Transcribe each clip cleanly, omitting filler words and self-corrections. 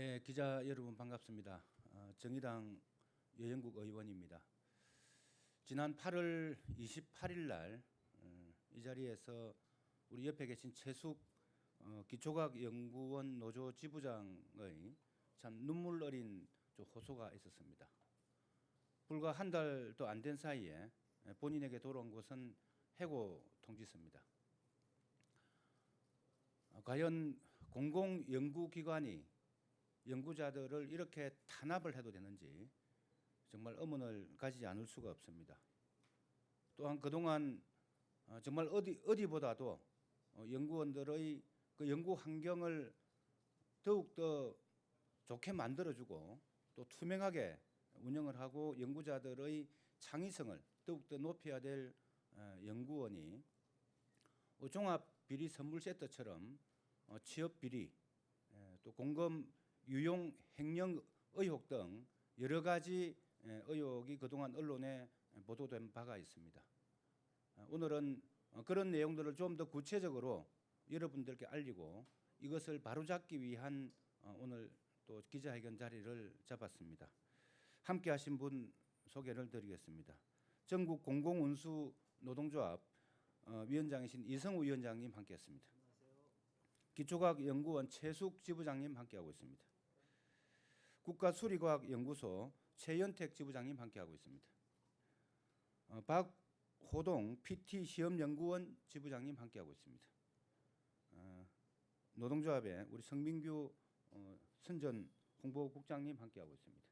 네, 기자 여러분 반갑습니다. 정의당 여영국 의원입니다. 지난 8월 28일 날 이 자리에서 우리 옆에 계신 최숙 기초과학연구원 노조 지부장의 참 눈물 어린 호소가 있었습니다. 불과 한 달도 안 된 사이에 본인에게 돌아온 것은 해고 통지서입니다. 과연 공공연구기관이 연구자들을 이렇게 탄압을 해도 되는지 정말 의문을 가지지 않을 수가 없습니다. 또한 그동안 정말 어디보다도 연구원들의 그 연구 환경을 더욱더 좋게 만들어주고 또 투명하게 운영을 하고 연구자들의 창의성을 더욱더 높여야 될 연구원이 종합 비리 선물 세트처럼 취업 비리 또 공금 유용 횡령 의혹 등 여러 가지 의혹이 그동안 언론에 보도된 바가 있습니다. 오늘은 그런 내용들을 좀 더 구체적으로 여러분들께 알리고 이것을 바로잡기 위한 오늘 또 기자회견 자리를 잡았습니다. 함께 하신 분 소개를 드리겠습니다. 전국 공공운수 노동조합 위원장이신 이성우 위원장님 함께했습니다. 기초과학연구원 최숙 지부장님 함께하고 있습니다. 국가수리과학연구소 최연택 지부장님 함께하고 있습니다. 박호동 PT 시험연구원 지부장님 함께하고 있습니다. 노동조합의 우리 성민규 선전 홍보국장님 함께하고 있습니다.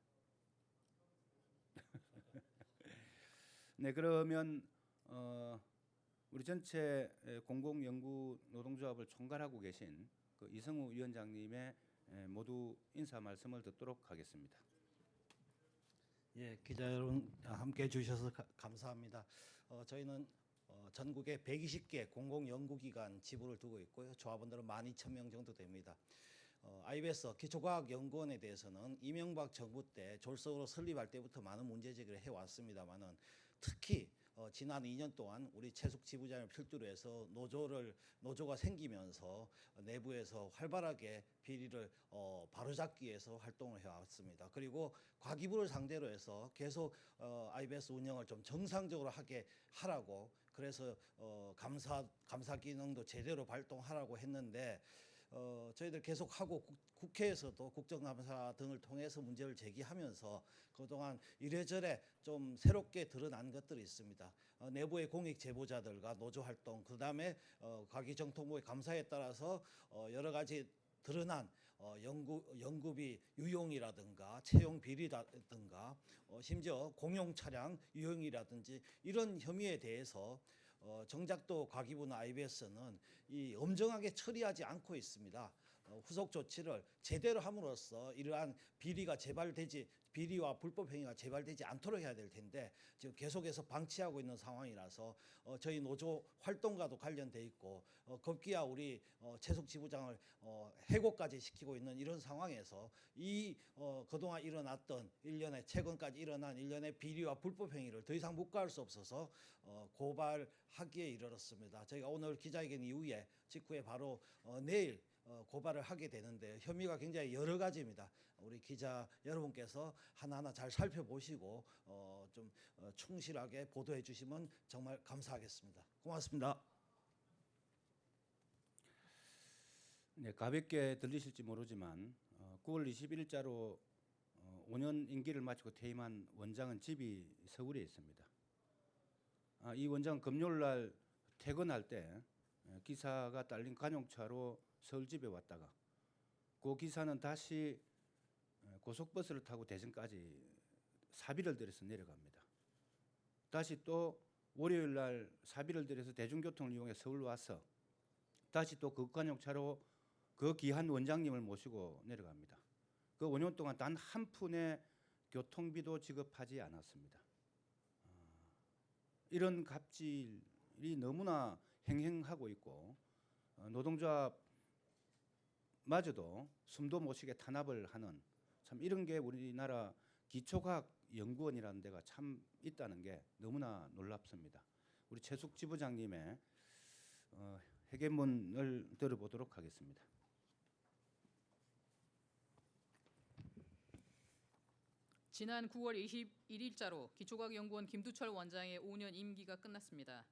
네, 그러면 우리 전체 공공연구 노동조합을 총괄하고 계신 그 이성우 위원장님의 모두 인사 말씀을 듣도록 하겠습니다. 예, 기자 여러분 함께해 주셔서 감사합니다. 저희는 전국에 120개 공공연구기관 지부를 두고 있고요. 조합원들은 12,000명 정도 됩니다. IBS 기초과학연구원에 대해서는 이명박 정부 때 졸속으로 설립할 때부터 많은 문제 제기를 해왔습니다만은 특히 지난 2년 동안 우리 최숙 지부장을 필두로 해서 노조가 생기면서 내부에서 활발하게 비리를 바로잡기 위해서 활동을 해왔습니다. 그리고 과기부를 상대로 해서 계속 IBS 운영을 좀 정상적으로 하게 하라고 그래서 감사 기능도 제대로 발동하라고 했는데 저희들 계속 하고 국회에서도 국정감사 등을 통해서 문제를 제기하면서 그동안 이래저래 좀 새롭게 드러난 것들이 있습니다. 내부의 공익 제보자들과 노조 활동, 그다음에 과기정통부의 감사에 따라서 여러 가지 드러난 연구비 유용이라든가 채용 비리라든가 심지어 공용 차량 유용이라든지 이런 혐의에 대해서 정작 또 과기부나 IBS는 이 엄정하게 처리하지 않고 있습니다. 후속 조치를 제대로 함으로써 이러한 비리와 불법 행위가 재발되지 않도록 해야 될 텐데 지금 계속해서 방치하고 있는 상황이라서 저희 노조 활동과도 관련돼 있고 급기야 우리 최숙 지부장을 해고까지 시키고 있는 이런 상황에서 이 그동안 일어났던 최근까지 일어난 일련의 비리와 불법 행위를 더 이상 묵과할 수 없어서 고발하기에 이르렀습니다. 저희가 오늘 기자회견 이후에 직후에 바로 내일 고발을 하게 되는데 혐의가 굉장히 여러 가지입니다. 우리 기자 여러분께서 하나하나 잘 살펴보시고 좀 충실하게 보도해 주시면 정말 감사하겠습니다. 고맙습니다. 네, 가볍게 들리실지 모르지만 9월 21일자로 5년 임기를 마치고 퇴임한 원장은 집이 서울에 있습니다. 이 원장은 금요일 날 퇴근할 때 기사가 딸린 관용차로 서울 집에 왔다가 그 기사는 다시 고속버스를 타고 대전까지 사비를 들여서 내려갑니다. 다시 또 월요일 날 사비를 들여서 대중교통을 이용해 서울 와서 다시 또 그 관용차로 그 귀한 원장님을 모시고 내려갑니다. 그 5년 동안 단 한 푼의 교통비도 지급하지 않았습니다. 이런 갑질이 너무나 행행하고 있고 노동조합마저도 숨도 못 쉬게 탄압을 하는 참 이런 게 우리나라 기초과학연구원이라는 데가 참 있다는 게 너무나 놀랍습니다. 우리 최숙 지부장님의 회견문을 들어보도록 하겠습니다. 지난 9월 21일자로 기초과학연구원 김두철 원장의 5년 임기가 끝났습니다.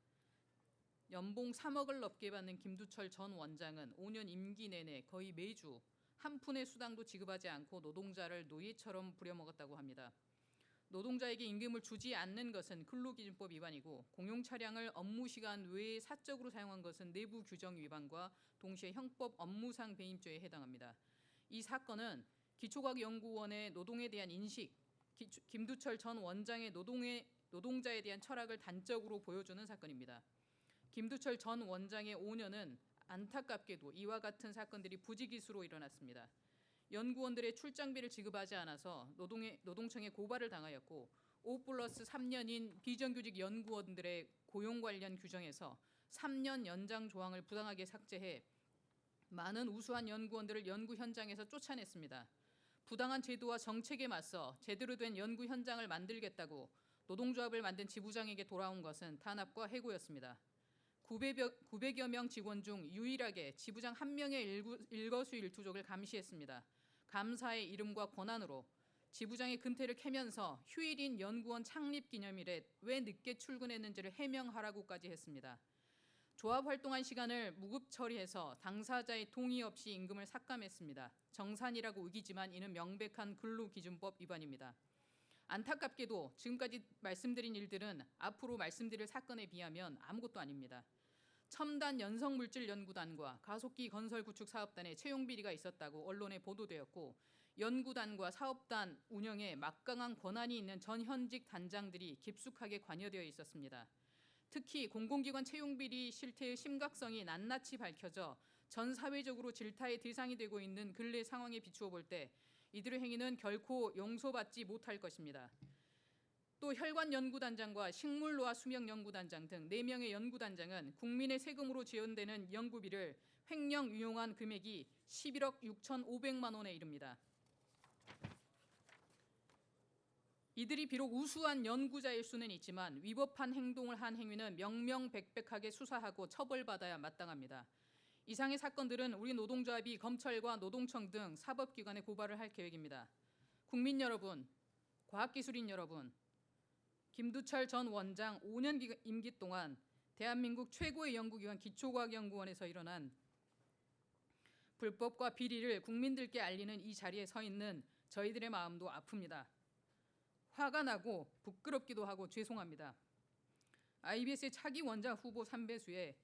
연봉 3억을 넘게 받는 김두철 전 원장은 5년 임기 내내 거의 매주 한 푼의 수당도 지급하지 않고 노동자를 노예처럼 부려먹었다고 합니다. 노동자에게 임금을 주지 않는 것은 근로기준법 위반이고 공용 차량을 업무 시간 외에 사적으로 사용한 것은 내부 규정 위반과 동시에 형법 업무상 배임죄에 해당합니다. 이 사건은 기초과학연구원의 노동에 대한 인식, 김두철 전 원장의 노동자에 대한 철학을 단적으로 보여주는 사건입니다. 김두철 전 원장의 5년은 안타깝게도 이와 같은 사건들이 부지기수로 일어났습니다. 연구원들의 출장비를 지급하지 않아서 노동청에 고발을 당하였고 5+3년인 비정규직 연구원들의 고용 관련 규정에서 3년 연장 조항을 부당하게 삭제해 많은 우수한 연구원들을 연구 현장에서 쫓아냈습니다. 부당한 제도와 정책에 맞서 제대로 된 연구 현장을 만들겠다고 노동조합을 만든 지부장에게 돌아온 것은 탄압과 해고였습니다. 900여 명 직원 중 유일하게 지부장 1명의 일거수일투족을 감시했습니다. 감사의 이름과 권한으로 지부장의 근태를 캐면서 휴일인 연구원 창립 기념일에 왜 늦게 출근했는지를 해명하라고까지 했습니다. 조합 활동한 시간을 무급 처리해서 당사자의 동의 없이 임금을 삭감했습니다. 정산이라고 우기지만 이는 명백한 근로기준법 위반입니다. 안타깝게도 지금까지 말씀드린 일들은 앞으로 말씀드릴 사건에 비하면 아무것도 아닙니다. 첨단 연성물질연구단과 가속기 건설구축사업단의 채용 비리가 있었다고 언론에 보도되었고 연구단과 사업단 운영에 막강한 권한이 있는 전현직 단장들이 깊숙하게 관여되어 있었습니다. 특히 공공기관 채용 비리 실태의 심각성이 낱낱이 밝혀져 전 사회적으로 질타의 대상이 되고 있는 근래 상황에 비추어 볼 때 이들의 행위는 결코 용서받지 못할 것입니다. 또 혈관연구단장과 식물노화 수명연구단장 등 4명의 연구단장은 국민의 세금으로 지원되는 연구비를 횡령 유용한 금액이 11억 6,500만 원에 이릅니다. 이들이 비록 우수한 연구자일 수는 있지만 위법한 행동을 한 행위는 명명백백하게 수사하고 처벌받아야 마땅합니다. 이상의 사건들은 우리 노동조합이 검찰과 노동청 등 사법기관에 고발을 할 계획입니다. 국민 여러분, 과학기술인 여러분, 김두철 전 원장 5년 임기 동안 대한민국 최고의 연구기관 기초과학연구원에서 일어난 불법과 비리를 국민들께 알리는 이 자리에 서 있는 저희들의 마음도 아픕니다. 화가 나고 부끄럽기도 하고 죄송합니다. IBS의 차기 원장 후보 3배수에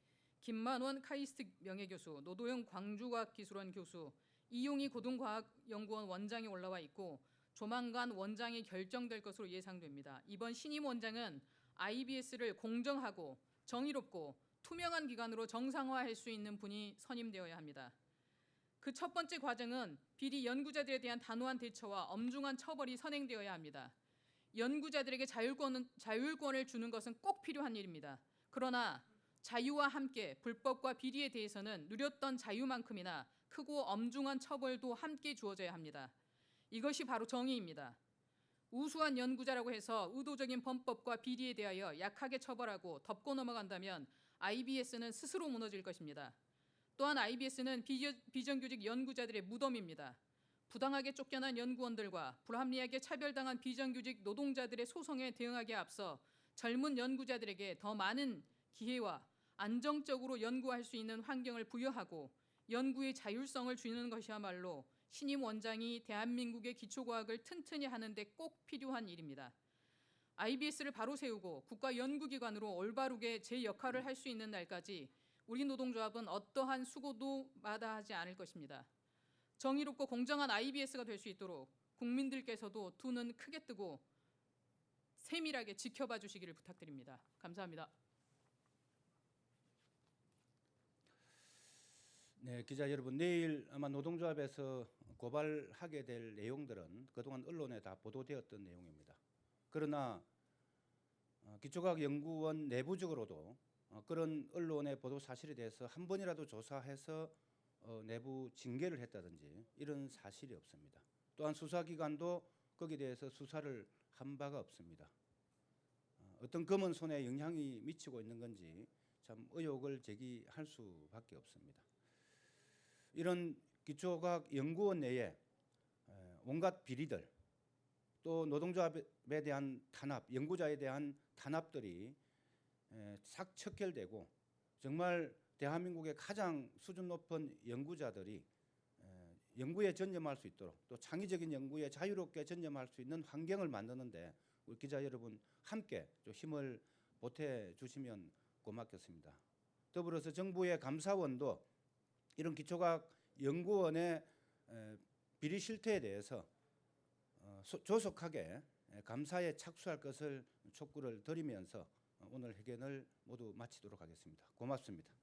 김만원 카이스트 명예교수, 노도영 광주과학기술원 교수, 이용희 고등과학연구원 원장이 올라와 있고 조만간 원장이 결정될 것으로 예상됩니다. 이번 신임 원장은 IBS를 공정하고 정의롭고 투명한 기관으로 정상화할 수 있는 분이 선임되어야 합니다. 그 첫 번째 과정은 비리 연구자들에 대한 단호한 대처와 엄중한 처벌이 선행되어야 합니다. 연구자들에게 자율권을 주는 것은 꼭 필요한 일입니다. 그러나 자유와 함께 불법과 비리에 대해서는 누렸던 자유만큼이나 크고 엄중한 처벌도 함께 주어져야 합니다. 이것이 바로 정의입니다. 우수한 연구자라고 해서 의도적인 범법과 비리에 대하여 약하게 처벌하고 덮고 넘어간다면 IBS는 스스로 무너질 것입니다. 또한 IBS는 비정규직 연구자들의 무덤입니다. 부당하게 쫓겨난 연구원들과 불합리하게 차별당한 비정규직 노동자들의 소송에 대응하기에 앞서 젊은 연구자들에게 더 많은 기회와 안정적으로 연구할 수 있는 환경을 부여하고 연구의 자율성을 주는 것이야말로 신임 원장이 대한민국의 기초과학을 튼튼히 하는 데 꼭 필요한 일입니다. IBS를 바로 세우고 국가연구기관으로 올바르게 제 역할을 할 수 있는 날까지 우리 노동조합은 어떠한 수고도 마다하지 않을 것입니다. 정의롭고 공정한 IBS가 될 수 있도록 국민들께서도 두 눈 크게 뜨고 세밀하게 지켜봐 주시기를 부탁드립니다. 감사합니다. 네, 기자 여러분, 내일 아마 노동조합에서 고발하게 될 내용들은 그동안 언론에 다 보도되었던 내용입니다. 그러나 기초과학연구원 내부적으로도 그런 언론의 보도 사실에 대해서 한 번이라도 조사해서 내부 징계를 했다든지 이런 사실이 없습니다. 또한 수사기관도 거기에 대해서 수사를 한 바가 없습니다. 어떤 검은 손에 영향이 미치고 있는 건지 참 의혹을 제기할 수밖에 없습니다. 이런 기초과학연구원 내에 온갖 비리들, 또 노동조합에 대한 탄압, 연구자에 대한 탄압들이 싹 척결되고 정말 대한민국의 가장 수준 높은 연구자들이 연구에 전념할 수 있도록 또 창의적인 연구에 자유롭게 전념할 수 있는 환경을 만드는데 우리 기자 여러분 함께 좀 힘을 보태 주시면 고맙겠습니다. 더불어서 정부의 감사원도 이런 기초과학 연구원의 비리 실태에 대해서 조속하게 감사에 착수할 것을 촉구를 드리면서 오늘 회견을 모두 마치도록 하겠습니다. 고맙습니다.